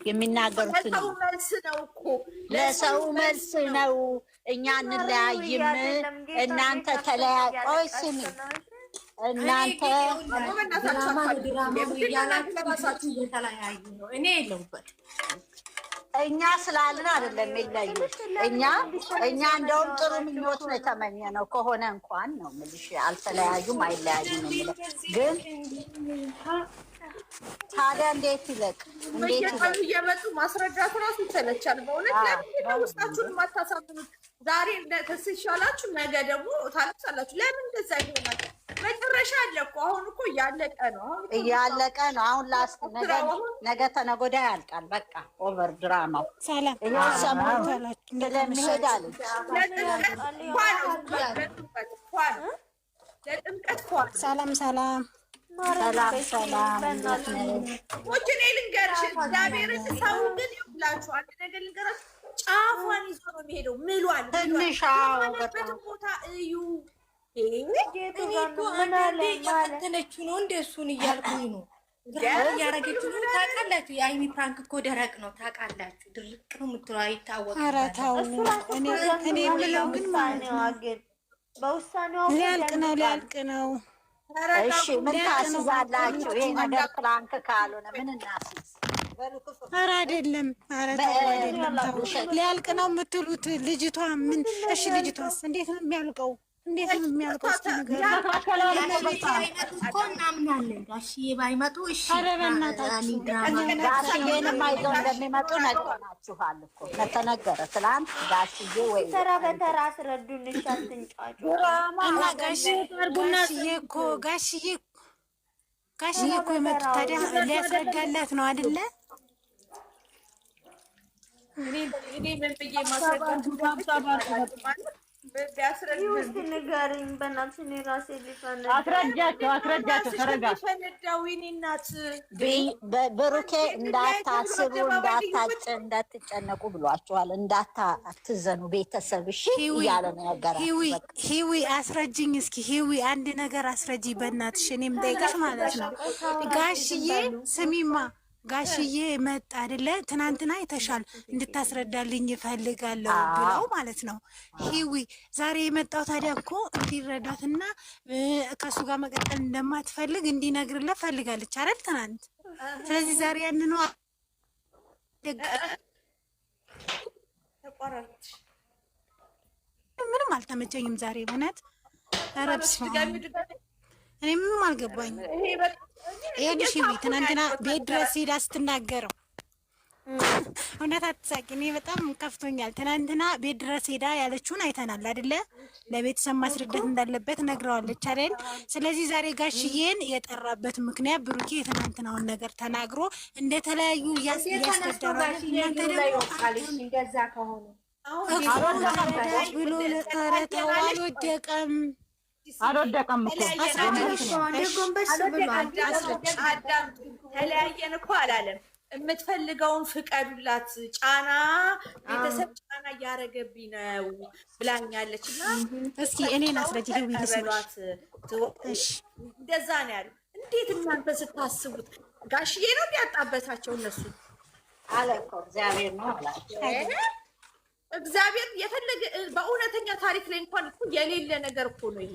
የሚናገሩትን ለሰው መልስ ነው። እኛ እንለያይም እናንተ ተለያቆይ ስሚ እናንተ ድራማ እያላችሁ እየተለያዩ ነው። እኔ የለሁበት እኛ ስላልን አይደለም የሚለዩ እኛ እንደውም ጥሩ ምኞት ነው የተመኘ ነው ከሆነ እንኳን ነው የምልሽ። አልተለያዩም አይለያዩም ነው የምልህ። ግን ታዲያ እንዴት ይለቅ እየመጡ ማስረዳት ራሱ ይሰለቻል በእውነት። ለምንድን ነው ውስጣችሁን የማታሳምኑት? ዛሬ ሲሻላችሁ ነገ ደግሞ ታለቅሳላችሁ። ለምን እንደዛ ይሆናል? መጨረሻ አለ እኮ። አሁን እኮ እያለቀ ነው አሁን ላስት ነገ ተነገ ወዲያ ያልቃል። በቃ ኦቨር ድራማው ሰላም ስለሚሄድ አለች ለጥምቀት ሰላም ሰላም ሞችን ልንገርሽ፣ እግዚአብሔርን ሰው ግን ይብላችሁ። አንድ ነገር ልንገራችሁ፣ ጫፏን ይዞ ነው የሚሄደው። ምሏል ትንሽ በትን ቦታ እዩ። እኔ እኮ አንዳንዴ የፈተነችው ነው እንደ እሱን እያልኩኝ ነው እያረገችው ነው። ታውቃላችሁ የአይሚ ፕራንክ እኮ ደረቅ ነው ታውቃላችሁ። ድርቅ ነው የምትለው አይታወቅም። ኧረ ተው እኔ የምለው ግን በውሳኔው ሊያልቅ ነው። እሺ ምን ታስይዛላችሁ? ይሄ ነገር ፕራንክ ካልሆነ ምን እናስይዝ? ኧረ አይደለም፣ ኧረ ተው አይደለም፣ ተው ሊያልቅ ነው የምትሉት ልጅቷ ምን? እሺ ልጅቷስ እንዴት ነው የሚያልቀው? እንዴት ነው የሚያልቀው? እስኪ ንገረኝ። እኮ እናምናለን ጋሽዬ ባይመጡ እሺ። ኧረ በእናታችሁ ጋሽዬንም አይዘው እንደሚመጡ ነግረናችኋል እኮ ከተነገረ ትናንት። ጋሽዬ ወይ ተራ በተራ አስረዱን። እሺ አትንጫጩ። እና ጋሽዬ እኮ የመጡት ታዲያ ሊያስረዳላት ነው አይደለ? እኔ ምን ብዬ ማስረዳት ንገሪኝ በእናትሽ። እኔ ራሴ አስረጃቸው። ተረጋጋ። ብሩኬ እንዳታስቡ እንዳትጨነቁ ብሏቸዋል። እንዳትዘኑ ቤተሰብ እሺ እያለ ነው ያገራል። ሂዊ አስረጅኝ እስኪ ሂዊ አንድ ነገር አስረጂ በእናትሽ። እኔም ጠይቀሽ ማለት ነው ጋሽዬ ስሚማ ጋሽዬ መጣ አይደለ? ትናንትና የተሻል እንድታስረዳልኝ እፈልጋለሁ ብለው ማለት ነው። ሂዊ ዛሬ የመጣው ታዲያ እኮ እንዲረዳትና ከሱ ጋር መቀጠል እንደማትፈልግ እንዲነግርለት ፈልጋለች አይደል? ትናንት። ስለዚህ ዛሬ ያንኑ ምንም አልተመቸኝም ዛሬ እውነት። ኧረ በስመ አብ እኔ ምንም አልገባኝ። ይኸውልሽ ሂዊ ትናንትና ቤት ድረስ ሄዳ ስትናገረው እውነት አትሳቂ። እኔ በጣም ከፍቶኛል። ትናንትና ቤት ድረስ ሄዳ ያለችውን አይተናል አይደለ? ለቤተሰብ ማስረዳት እንዳለበት ነግረዋለች አይደል? ስለዚህ ዛሬ ጋሽዬን የጠራበት ምክንያት ብሩኬ የትናንትናውን ነገር ተናግሮ እንደተለያዩ እያስረዳ ነው። እናንተ ደግሞ እንደዛ ከሆነ ብሎ ኧረ ተው አልወደቀም እኮ ተለያየን እኮ አላለም። የምትፈልገውን ፍቀዱላት፣ ጫና ቤተሰብ ጫና እያረገብኝ ነው ብላኛለች። እና እስኪ እኔን አስረጅ ሂዊ ልስማት። እንደዛ ነው ያሉ። እንዴት እናንተ ስታስቡት ጋሽዬ ነው እንዲያጣበታቸው እነሱ አለ እኮ እግዚአብሔር ነው አላቸው። እግዚአብሔር የፈለገ በእውነተኛ ታሪክ ላይ እንኳን እኮ የሌለ ነገር እኮ ነው ይሄ።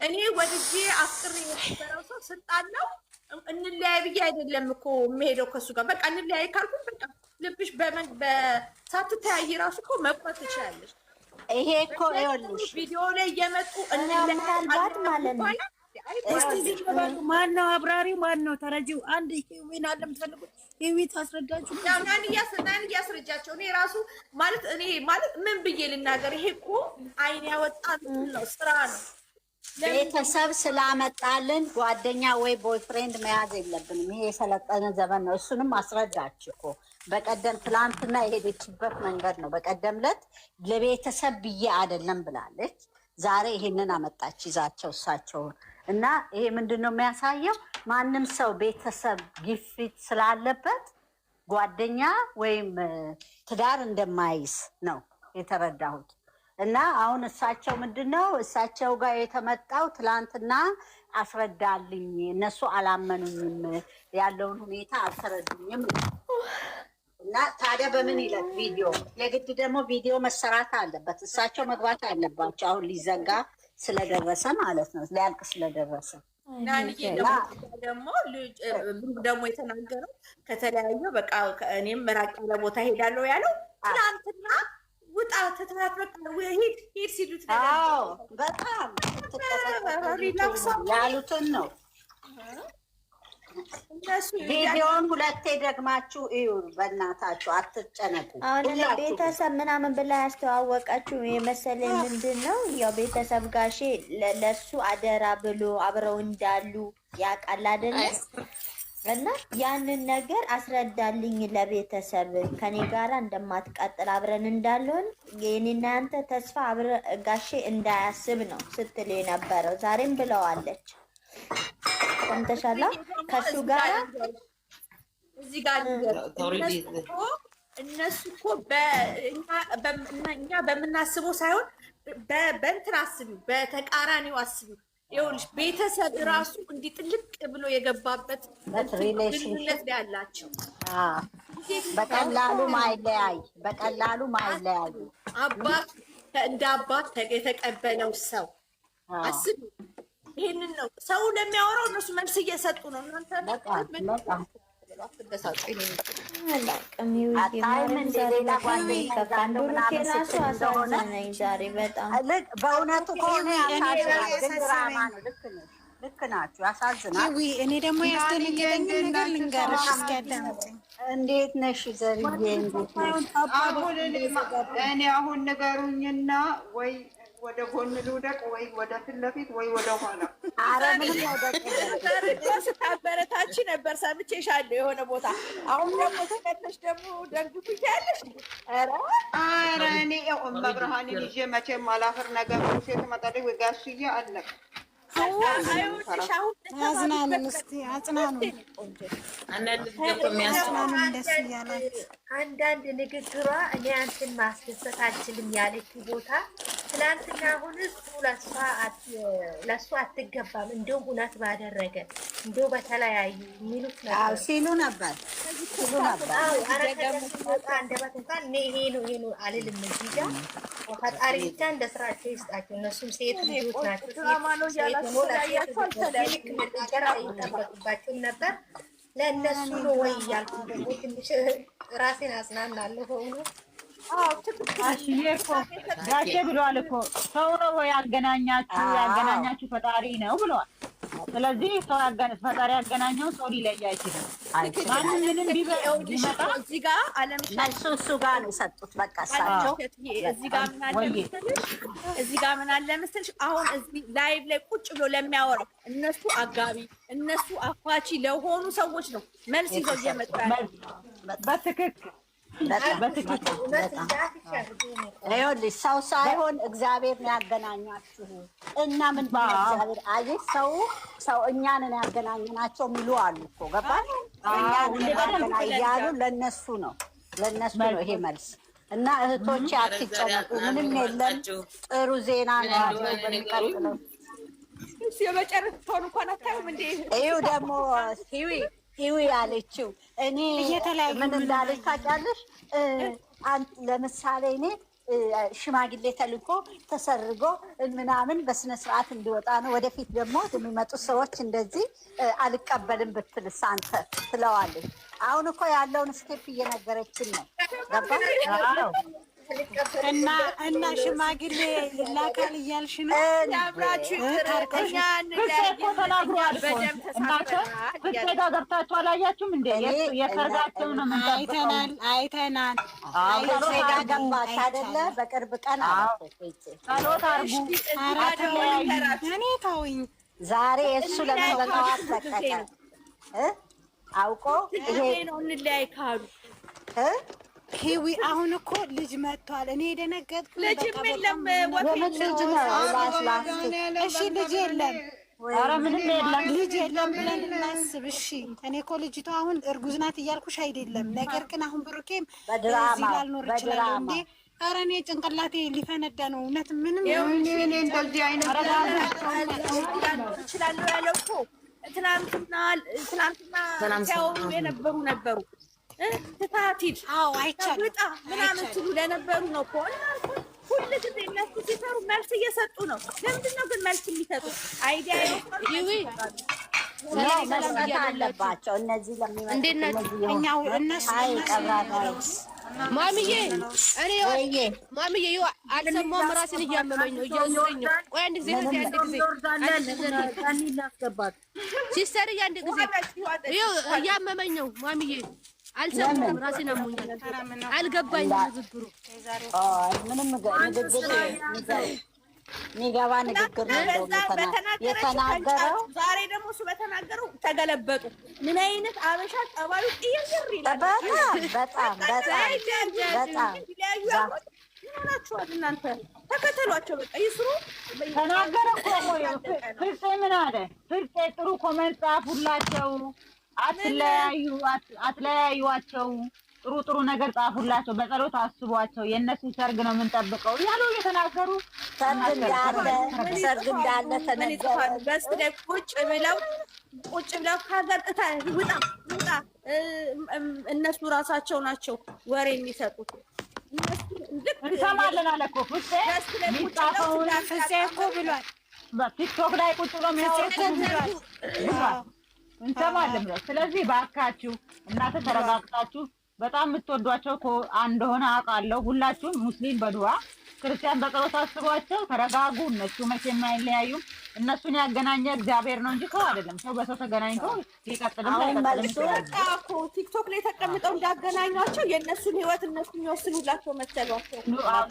እኔ ወድጄ አፍቅሬ የነበረው ሰው ስጣለው እንለያይ ብዬ አይደለም እኮ የምሄደው ከሱ ጋር። በቃ እንለያይ ካልኩ በቃ ልብሽ ሳትተያይ ራሱ እኮ መቁረጥ ትችላለች። ይሄ እኮ ይኸውልሽ ቪዲዮ ላይ እየመጡ ምናልባት ማለት ነው። እስቲ ዝም በሉ። ማነው አብራሪው? ማነው ተረጂው? አንድ ሂዊን አለ የምትፈልጉት ሂዊ ታስረዳችሁ። ናን እያስረጃቸው። እኔ ራሱ ማለት ምን ብዬ ልናገር? ይሄ እኮ አይን ያወጣ ነው ስራ ነው። ቤተሰብ ስላመጣልን ጓደኛ ወይ ቦይፍሬንድ መያዝ የለብንም። ይሄ የሰለጠነ ዘመን ነው። እሱንም አስረዳች እኮ በቀደም ትላንትና የሄደችበት መንገድ ነው። በቀደም ዕለት ለቤተሰብ ብዬ አይደለም ብላለች። ዛሬ ይሄንን አመጣች ይዛቸው እሳቸውን እና ይሄ ምንድን ነው የሚያሳየው? ማንም ሰው ቤተሰብ ግፊት ስላለበት ጓደኛ ወይም ትዳር እንደማይዝ ነው የተረዳሁት። እና አሁን እሳቸው ምንድን ነው እሳቸው ጋር የተመጣው ትላንትና አስረዳልኝ፣ እነሱ አላመኑኝም፣ ያለውን ሁኔታ አልተረዱኝም። እና ታዲያ በምን ይለት ቪዲዮ የግድ ደግሞ ቪዲዮ መሰራት አለበት። እሳቸው መግባት አለባቸው። አሁን ሊዘጋ ስለደረሰ ማለት ነው፣ ሊያልቅ ስለደረሰ ደግሞ የተናገረው ከተለያዩ በቃ እኔም ራቅ ያለ ቦታ ሄዳለሁ ያለው ትናንትና ውጣ ተተራት በቃ ሂድ ሲሉት በጣም ያሉትን ነው። ቪዲዮን ሁለቴ ደግማችሁ እዩ፣ በእናታችሁ አትጨነቁ። አሁን ቤተሰብ ምናምን ብላ ያስተዋወቃችሁ የመሰለኝ ምንድን ነው ያው ቤተሰብ ጋሼ ለሱ አደራ ብሎ አብረው እንዳሉ ያውቃል አይደለ? እና ያንን ነገር አስረዳልኝ ለቤተሰብ ከኔ ጋራ እንደማትቀጥል አብረን እንዳልሆን የኔና ያንተ ተስፋ አብረ ጋሼ እንዳያስብ ነው ስትል የነበረው። ዛሬም ብለዋለች። ሰምተሻላ? ከሱ ጋራ እዚህ ጋር እነሱ እኮ እኛ በምናስበው ሳይሆን በእንትን አስቢው፣ በተቃራኒው አስቢው። ይኸውልሽ ቤተሰብ ራሱ እንዲህ ጥልቅ ብሎ የገባበት ግንኙነት ላይ ያላቸው በቀላሉ ማይለያይ አባት እንደ አባት የተቀበለው ሰው አስቢ። ይሄንን ነው ሰው ለሚያወራው እነሱ መልስ እየሰጡ ነው። እናንተ በእውነቱ ከሆነ ልክ ናችሁ፣ ያሳዝናል። እኔ ደግሞ ያስደነገጠኝ ነገር ልንገርሽ፣ እስኪ አዳምጪኝ። እንዴት ነሽ ዘርዬ? እንዴት ነሽ? እኔ አሁን ንገሩኝና ወይ ወደ ጎን ልውደቅ ወይ ወደ ፊት ለፊት ወይ ወደ ኋላ። ኧረ ምንም ስታበረታች ነበር ሰምቼሻለሁ የሆነ ቦታ። አሁን ደግሞ ተመለሽ ደግሞ ደግፉኛለሽ። ኧረ እኔ መብርሃንን ይዤ መቼም አላፍር። ነገር ሴት መጣለች ወይ ጋሽዬ አለቅ አጽናኑን፣ እስኪ አጽናኑን፣ ደስ እያላችሁ አንዳንድ ንግግሯ እኔ አንተን ማስደሰት አልችልም ያለችው ቦታ ትላንትና አሁን ለእሱ አትገባም፣ እንደውም እውነት ባደረገ እንደው በተለያዩ የሚሉት ሲሉ ነበር። አንደበት እንኳን ይሄ ነው አልልም። እዚህ ጋር ፈጣሪ ብቻ እንደ ስራቸው ይስጣቸው። እነሱም ሴት ልጆች ናቸው። ነገር አይጠበቅባቸውም ነበር። ለእነሱ ነው ወይ እያልኩ ደግሞ ትንሽ ራሴን አጽናናለሁ በእውነት። ጋሼ ብለዋል እኮ ሰው ነው ያገናኛችሁ ፈጣሪ ነው ብለዋል። ስለዚህ ፈጣሪ ያገናኘው ሰው ሊለይ አይችልም። ማንም ምንም ቢመጣ እዚህ ጋር እሱ ጋር ነው የሰጡት። በቃ እሳቸው እዚህ ጋር ምን አለ መሰልሽ፣ አሁን እዚህ ላይቭ ላይ ቁጭ ብሎ ለሚያወራው እነሱ አጋቢ እነሱ አፋቺ ለሆኑ ሰዎች ነው መልስ ይዘው እየመጡ በትክክል ይኸውልሽ ሰው ሳይሆን እግዚአብሔር ነው ያገናኛችሁ። እና ምን እግዚአብሔር አየሽ፣ ሰው እኛንን ያገናኘናቸው የሚሉ አሉ እኮ ገባሽ? እያሉ ለነሱ ነው ይሄ መልስ። እና እህቶቼ አትጨነቁ፣ ምንም የለም። ጥሩ ዜና ነው ያለው። በሚቀጥለው የመጨረሻውን እንኳን አታዩም እንዴ? ይኸው ደግሞ ሂዊ ያለችው እኔ ምን እንዳለች ታውቂያለሽ? ለምሳሌ እኔ ሽማግሌ ተልኮ ተሰርጎ ምናምን በስነ ስርዓት እንዲወጣ ነው። ወደፊት ደግሞ የሚመጡ ሰዎች እንደዚህ አልቀበልም ብትልስ አንተ ትለዋለች። አሁን እኮ ያለውን ስቴፕ እየነገረችን ነው። እና ሽማግሌ ይላካል እያልሽ ነው? ገብታችሁ አላያችሁም እንዴ? የሰርጋቸውን አይተናል። ገባች አይደለ? በቅርብ ቀን ጸሎት አድርጉ። እኔ ተውኝ። ዛሬ እሱ ለመዘጋዋት ለቀቀ አውቆ ይሄ ነው እንለያይ ካሉ ሂዊ አሁን እኮ ልጅ መጥቷል። እኔ የደነገጥኩ ልጅም የለም። እሺ ልጅ የለም፣ ኧረ ምንም የለም፣ ልጅ የለም ብለን እናስብ። እሺ እኔ እኮ ልጅቷ አሁን እርጉዝ ናት እያልኩሽ አይደለም። ነገር ግን አሁን ብሩኬም እዚህ ላልኖር እችላለሁ እንዴ? ኧረ እኔ ጭንቅላቴ ሊፈነዳ ነው። እውነት ምንም እንደዚህ አይነት እችላለሁ ያለው እኮ ትናንትና ሲያወሩ የነበሩ ትታቲድ አይቻልም ምናምን ትሉ ለነበሩ ነው እኮ ሁሉ ጊዜ እነሱ ሲሰሩ መልስ እየሰጡ ነው። ለምንድን ነው ግን መልስ የሚሰጡት? አይዲያ አለባቸው እነዚህ ማሚዬ እኔ ማሚዬ አልሰማሁም። ራሴን እያመመኝ ነው፣ እያዞረኝ ነው። ቆይ አንድ ጊዜ ሲስተር አንድ ጊዜ እያመመኝ ነው ማሚዬ። አልሰማሁም፣ ራሴን አሞኛል። አልገባኝም ንግግሩ። ምንም የሚገባ ንግግር ነው የተናገረው። ዛሬ ደግሞ እሱ በተናገረው ተገለበጡ። ምን አይነት አበሻ ጠባዩ ቅይር ይላል። በጣም ሆናችኋል እናንተ። ተከተሏቸው በቃ ይስሩ። ተናገረ እኮ ፍርጤ ምን አለ? ፍርጤ ጥሩ ኮሜንት ጻፉላቸው፣ አትለያዩዋቸው፣ ጥሩ ነገር ጻፉላቸው፣ በጸሎት አስቧቸው፣ የእነሱ ሰርግ ነው የምንጠብቀው እያሉ እየተናገሩ ሰርግ እንዳለ ተነገረ። በስ ላይ ቁጭ ብለው ካገጥታ ውጣ እነሱ ራሳቸው ናቸው ወሬ የሚሰጡት። እንሰማለን አለ እኮ ፍፄ የሚጻፈውን ፍፄ እኮ ብሏል። በቲክቶክ ላይ ቁጭ ብሎ የሚያወሩትን ብሏል እንሰማለን ብሏል። ስለዚህ ባካችሁ እናንተ ተረጋግጣችሁ በጣም የምትወዷቸው እንደሆነ አውቃለሁ። ሁላችሁም ሙስሊም በዱዓ ክርስቲያን በጸሎት አስቧቸው፣ ተረጋጉ። እነሱ መቼም አይለያዩም። እነሱን ያገናኘ እግዚአብሔር ነው እንጂ ሰው አይደለም። ሰው በሰው ተገናኝቶ ሊቀጥልም እኮ ቲክቶክ ላይ ተቀምጠው እንዳገናኟቸው የእነሱን ህይወት እነሱ የሚወስኑላቸው መሰሏቸው።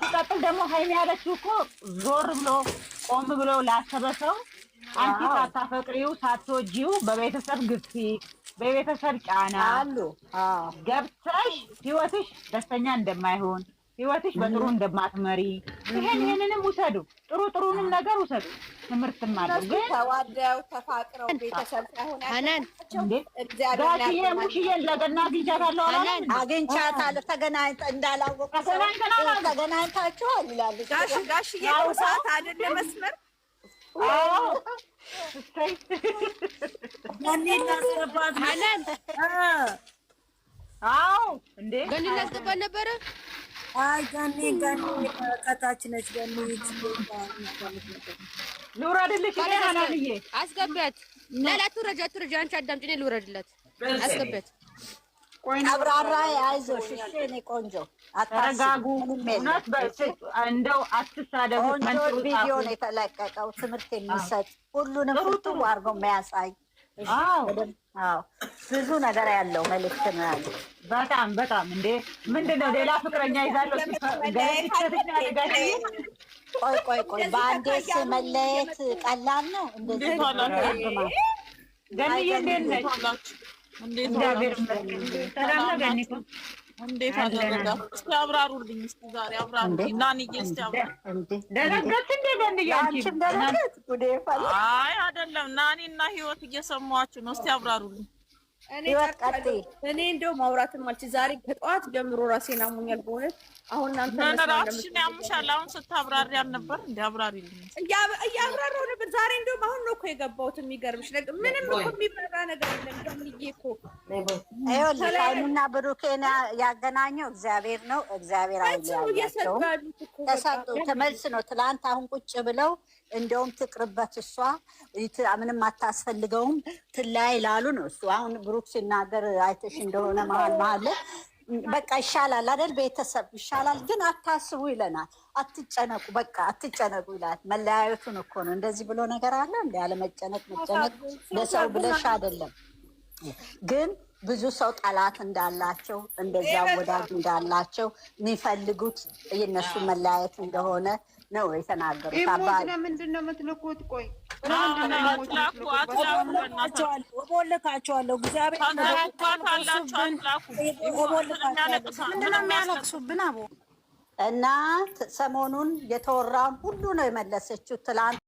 ሲቀጥል ደግሞ ሀይሚ ያለችው እኮ ዞር ብሎ ቆም ብሎ ላሰበ ሰው አንቺ ሳታፈቅሪው ሳትወጂው በቤተሰብ ግፊት በቤተሰብ ጫና ገብተሽ ህይወትሽ ደስተኛ እንደማይሆን ህይወትሽ በጥሩ እንደማትመሪ ይሄንንም ውሰዱ። ጥሩንም ነገር ውሰዱ። ትምህርትም አለ። ግን ተዋደው ተፋቅረው ቤተሰብ ሳይሆን ጋሽዬ ሙሽዬን ለገና አግኝቻታለሁ አላለም? አግኝቻታለሁ። ተገናኝታችኋል ይላሉ። ጋሽዬ ሰዓት አይደለ መስመር እንዴ ገኒ እናስገባን ነበረ። አይ ገኒ ከታች ነች። ገኒ ልውረድልሽ? ሀናንዬ አስገቢያት። ሌላ ትረጃ አንቺ አዳምጪ። እኔ ልውረድለት። አስገቢያት። አብራራ። አይዞሽ እሺ። እኔ ቆንጆ ተረጋጉ። እውነት እንደው አትሳደቡ። ቪዲዮ ነው የተለቀቀው፣ ትምህርት የሚሰጥ ሁሉንም ፍቱም አድርጎ የሚያሳይ ብዙ ነገር ያለው መልዕክት ነው ያለው። በጣም እንዴ ምንድን ነው ሌላ ፍቅረኛ ይዛለሁ? ቆይ በአንዴስ መለየት ቀላል ነው? እንደዚህ ገንዬ እንዴት ነች? እግዚአብሔር ይመስገን ሰላም ነው። ገኒ እንዴት አደረጋ? እስኪ አብራሩልኝ። እስኪ ዛሬ አብራሩልኝ። ናንዬ እስኪ አብራሩ። ደነገጥ እንዴ ገንዬ? አይ አይደለም፣ ናኒና ህይወት እየሰማችሁ ነው። እስኪ አብራሩልኝ። እኔ እንደው ማውራትም አልችል። ዛሬ ከጠዋት ጀምሮ ራሴን አሞኛል በእውነት። አሁን እናንተ ራስሽን ያምሻል። አሁን ስታብራሪ አልነበር እንዴ? አብራሪልኝ። እያብራራሁ ነበር ዛሬ። እንደውም አሁን ነው እኮ የገባሁት። የሚገርምሽ ነገር ምንም እኮ የሚበራ ነገር የለም። ገንዬ እኮ ይኸውልሽ ሀይሚና ብሩኬን ያገናኘው እግዚአብሔር ነው። እግዚአብሔር አይለያያቸውም። ተሰጡ ተመልስ ነው። ትላንት አሁን ቁጭ ብለው እንደውም ትቅርበት እሷ ምንም አታስፈልገውም ትላይ ላሉ ነው። እሱ አሁን ብሩክ ሲናገር አይተሽ እንደሆነ መሀል በቃ ይሻላል አይደል? ቤተሰብ ይሻላል፣ ግን አታስቡ ይለናል። አትጨነቁ፣ በቃ አትጨነቁ ይላል። መለያየቱን እኮ ነው። እንደዚህ ብሎ ነገር አለ እንደ ያለመጨነቅ ለሰው ብለሽ አይደለም። ግን ብዙ ሰው ጠላት እንዳላቸው እንደዚያ ወዳጅ እንዳላቸው የሚፈልጉት የእነሱ መለያየት እንደሆነ ነው የተናገሩት። አባል ምንድን ነው የምትልኩት? ቆይ እቦልካቸዋለሁ። እግዚአብሔር የሚያለቅሱብን አቦ እና ሰሞኑን የተወራውን ሁሉ ነው የመለሰችው ትላንት